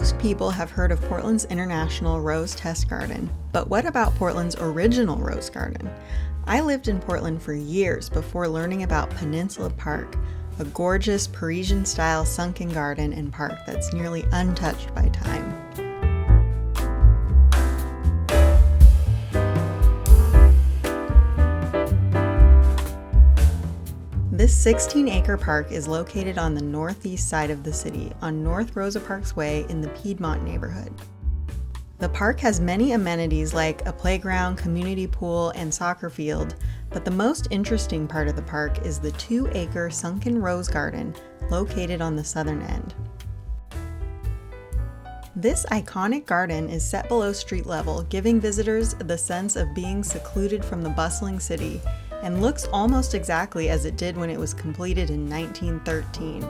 Most people have heard of Portland's International Rose Test Garden, but what about Portland's original rose garden? I lived in Portland for years before learning about Peninsula Park, a gorgeous Parisian-style sunken garden and park that's nearly untouched by time. This 16-acre park is located on the northeast side of the city, on North Rosa Parks Way in the Piedmont neighborhood. The park has many amenities like a playground, community pool, and soccer field, but the most interesting part of the park is the 2-acre sunken rose garden located on the southern end. This iconic garden is set below street level, giving visitors the sense of being secluded from the bustling city, and looks almost exactly as it did when it was completed in 1913.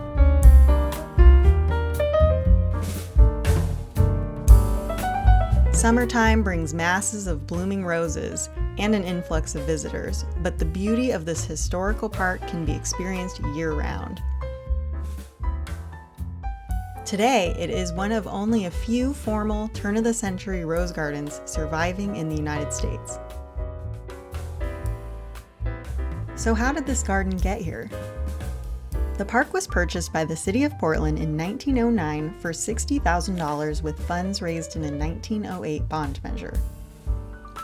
Summertime brings masses of blooming roses and an influx of visitors, but the beauty of this historical park can be experienced year-round. Today, it is one of only a few formal turn-of-the-century rose gardens surviving in the United States. So how did this garden get here? The park was purchased by the City of Portland in 1909 for $60,000 with funds raised in a 1908 bond measure.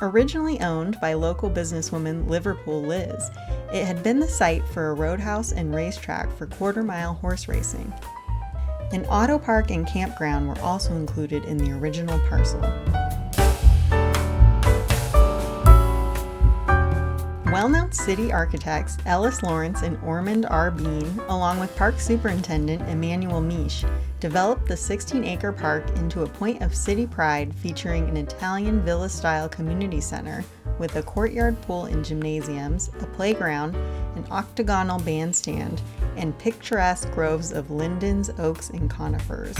Originally owned by local businesswoman Liverpool Liz, it had been the site for a roadhouse and racetrack for quarter-mile horse racing. An auto park and campground were also included in the original parcel. Well-known city architects Ellis Lawrence and Ormond R. Bean, along with park superintendent Emmanuel Miche, developed the 16-acre park into a point of city pride featuring an Italian villa-style community center with a courtyard pool and gymnasiums, a playground, an octagonal bandstand, and picturesque groves of lindens, oaks, and conifers.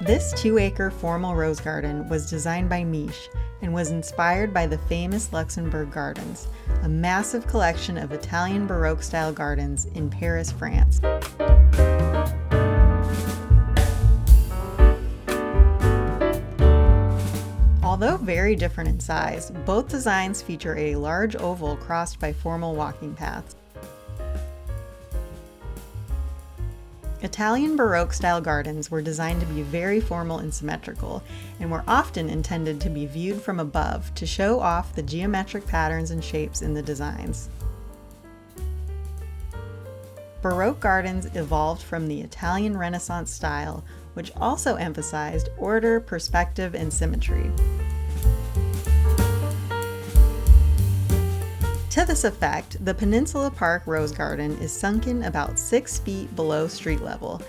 This 2-acre formal rose garden was designed by Miche and was inspired by the famous Luxembourg Gardens, a massive collection of Italian Baroque-style gardens in Paris, France. Although very different in size, both designs feature a large oval crossed by formal walking paths. Italian Baroque-style gardens were designed to be very formal and symmetrical, and were often intended to be viewed from above to show off the geometric patterns and shapes in the designs. Baroque gardens evolved from the Italian Renaissance style, which also emphasized order, perspective, and symmetry. To this effect, the Peninsula Park Rose Garden is sunken about 6 feet below street level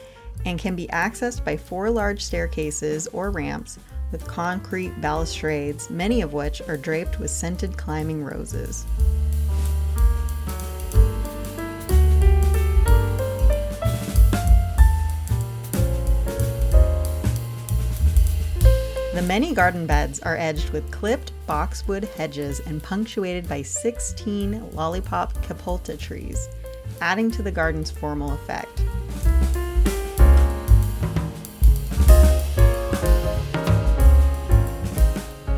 and can be accessed by 4 large staircases or ramps with concrete balustrades, many of which are draped with scented climbing roses. The many garden beds are edged with clipped boxwood hedges and punctuated by 16 lollipop capulta trees, adding to the garden's formal effect.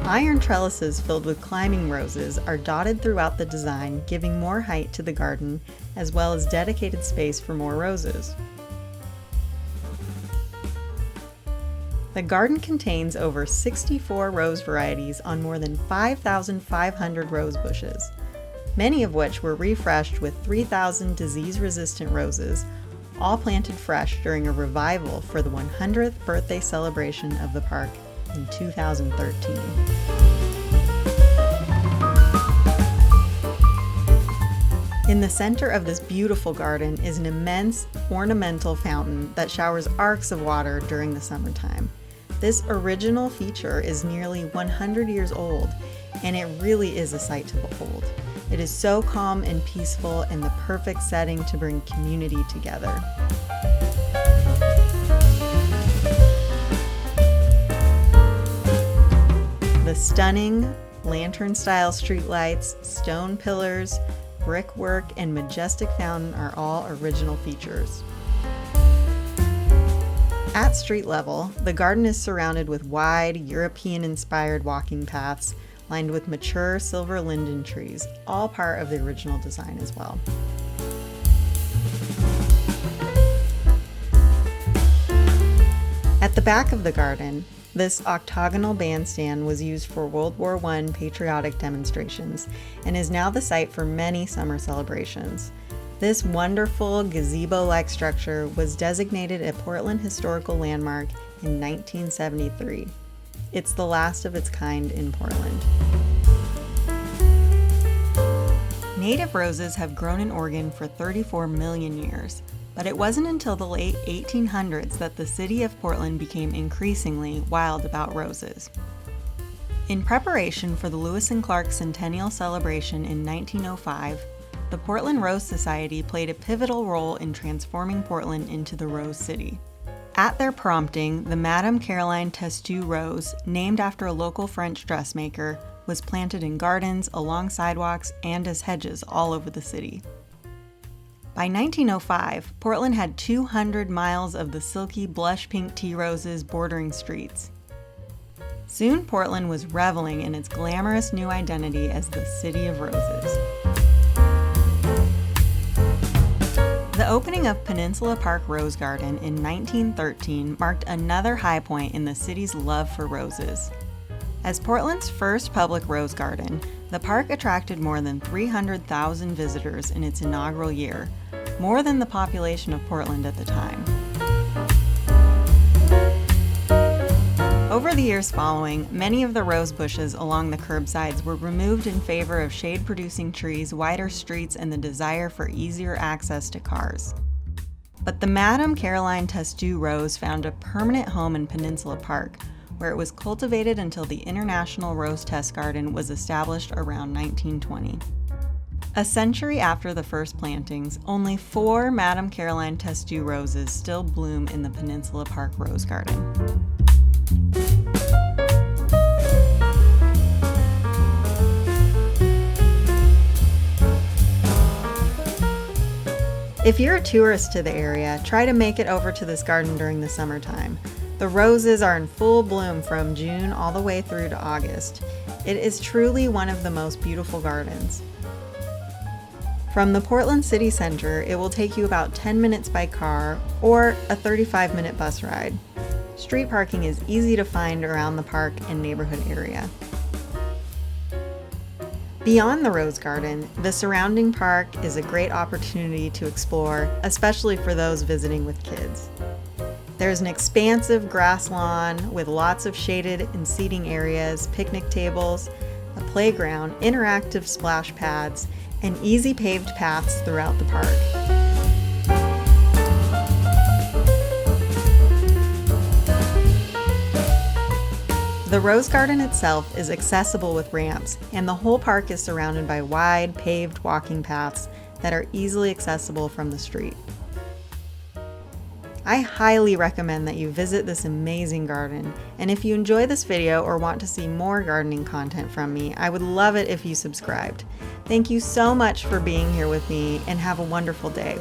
Iron trellises filled with climbing roses are dotted throughout the design, giving more height to the garden, as well as dedicated space for more roses. The garden contains over 64 rose varieties on more than 5,500 rose bushes, many of which were refreshed with 3,000 disease-resistant roses, all planted fresh during a revival for the 100th birthday celebration of the park in 2013. In the center of this beautiful garden is an immense ornamental fountain that showers arcs of water during the summertime. This original feature is nearly 100 years old, and it really is a sight to behold. It is so calm and peaceful and the perfect setting to bring community together. The stunning lantern-style streetlights, stone pillars, brickwork, and majestic fountain are all original features. At street level, the garden is surrounded with wide, European-inspired walking paths lined with mature silver linden trees, all part of the original design as well. At the back of the garden, this octagonal bandstand was used for World War I patriotic demonstrations and is now the site for many summer celebrations. This wonderful gazebo-like structure was designated a Portland Historical Landmark in 1973. It's the last of its kind in Portland. Native roses have grown in Oregon for 34 million years, but it wasn't until the late 1800s that the city of Portland became increasingly wild about roses. In preparation for the Lewis and Clark Centennial celebration in 1905, the Portland Rose Society played a pivotal role in transforming Portland into the Rose City. At their prompting, the Madame Caroline Testu rose, named after a local French dressmaker, was planted in gardens, along sidewalks, and as hedges all over the city. By 1905, Portland had 200 miles of the silky blush pink tea roses bordering streets. Soon, Portland was reveling in its glamorous new identity as the City of Roses. The opening of Peninsula Park Rose Garden in 1913 marked another high point in the city's love for roses. As Portland's first public rose garden, the park attracted more than 300,000 visitors in its inaugural year, more than the population of Portland at the time. Over the years following, many of the rose bushes along the curbsides were removed in favor of shade-producing trees, wider streets, and the desire for easier access to cars. But the Madame Caroline Testu rose found a permanent home in Peninsula Park, where it was cultivated until the International Rose Test Garden was established around 1920. A century after the first plantings, only 4 Madame Caroline Testu roses still bloom in the Peninsula Park Rose Garden. If you're a tourist to the area, try to make it over to this garden during the summertime. The roses are in full bloom from June all the way through to August. It is truly one of the most beautiful gardens. From the Portland City Center, it will take you about 10 minutes by car or a 35-minute bus ride. Street parking is easy to find around the park and neighborhood area. Beyond the Rose Garden, the surrounding park is a great opportunity to explore, especially for those visiting with kids. There's an expansive grass lawn with lots of shaded and seating areas, picnic tables, a playground, interactive splash pads, and easy paved paths throughout the park. The Rose Garden itself is accessible with ramps, and the whole park is surrounded by wide, paved walking paths that are easily accessible from the street. I highly recommend that you visit this amazing garden, and if you enjoy this video or want to see more gardening content from me, I would love it if you subscribed. Thank you so much for being here with me, and have a wonderful day.